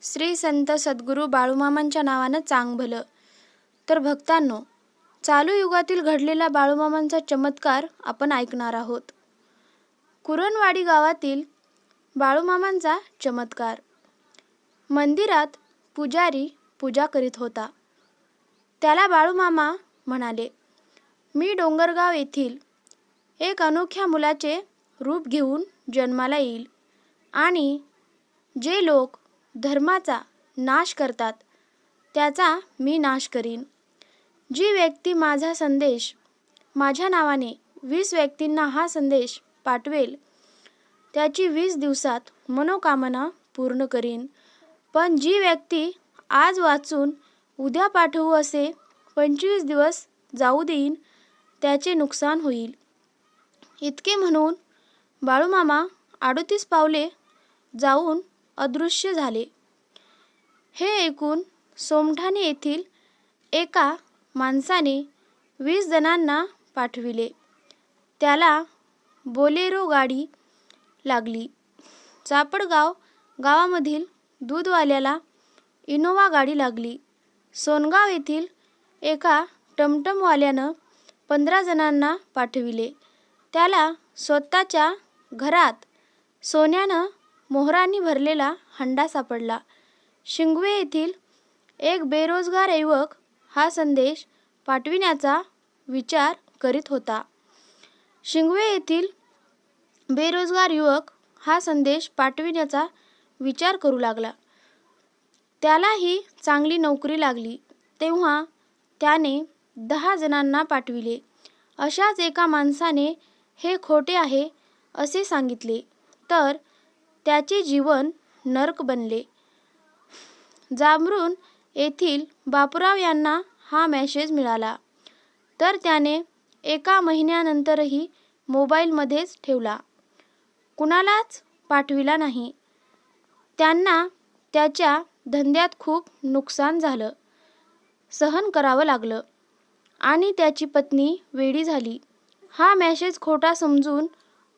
श्री संत सद्गुरू बाळूमामांच्या नावानं चांग भलं. तर भक्तांनो, चालू युगातील घडलेला बाळूमामांचा चमत्कार आपण ऐकणार आहोत. कुरणवाडी गावातील बाळूमामांचा चमत्कार. मंदिरात पुजारी पूजा करीत होता. त्याला बाळूमामा म्हणाले, मी डोंगरगाव येथील एक अनोख्या मुलाचे रूप घेऊन जन्माला येईल आणि जे लोक धर्माचा नाश करतात त्याचा मी नाश करीन. जी व्यक्ती माझा संदेश माझ्या नावाने 20 व्यक्तींना हा संदेश पाठवेल त्याची 20 दिवसात मनोकामना पूर्ण करीन. पण जी व्यक्ती आज वाचून उद्या पाठवू असे 25 दिवस जाऊ देईन त्याचे नुकसान होईल. इतके म्हणून बाळूमामा 38 पावले जाऊन अदृश्य झाले. हे ऐकून सोमठाणे येथील एका माणसाने 20 जणांना पाठविले. त्याला बोलेरो गाडी लागली. चापडगाव गावामधील दूधवाल्याला इनोवा गाडी लागली. सोनगाव येथील एका टमटमवाल्यानं 15 जणांना पाठविले. त्याला स्वतःच्या घरात सोन्यानं मोहरांनी भरलेला हंडा सापडला. शिंगवे येथील एक बेरोजगार युवक हा संदेश पाठविण्याचा विचार करीत होता. शिंगवे येथील बेरोजगार युवक हा संदेश पाठविण्याचा विचार करू लागला. त्यालाही चांगली नोकरी लागली. तेव्हा त्याने 10 जणांना पाठविले. अशाच एका माणसाने हे खोटे आहे असे सांगितले तर त्याचे जीवन नरक बनले. जांभरुण येथील बापूराव यांना हा मेसेज मिळाला तर त्याने एका महिन्यानंतरही मोबाईलमध्येच ठेवला. कुणालाच पाठविला नाही. त्यांना त्याच्या धंद्यात खूप नुकसान झालं, सहन करावं लागलं आणि त्याची पत्नी वेडी झाली. हा मेसेज खोटा समजून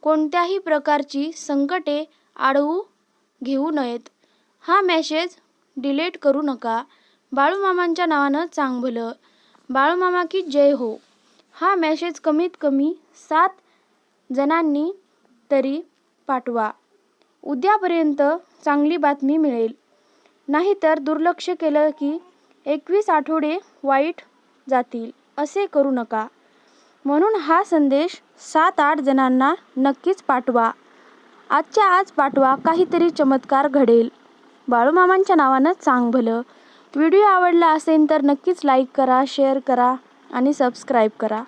कोणत्याही प्रकारची संकटे आढळू घेऊ नयेत. हा मेसेज डिलीट करू नका. बाळूमामांच्या नावानं चांग भलं. बाळूमामा की जय हो. हा मेसेज कमीत कमी 7 जणांनी तरी पाठवा. उद्यापर्यंत चांगली बातमी मिळेल. नाहीतर दुर्लक्ष केलं की 21 आठवडे वाईट जातील. असे करू नका. म्हणून हा संदेश 7-8 जणांना नक्कीच पाठवा. आजच्या आज पाठवा. काहीतरी चमत्कार घडेल. बाळूमामांच्या नावानं चांग भलं. व्हिडिओ आवडला असेल तर नक्कीच लाईक करा, शेअर करा आणि सबस्क्राईब करा.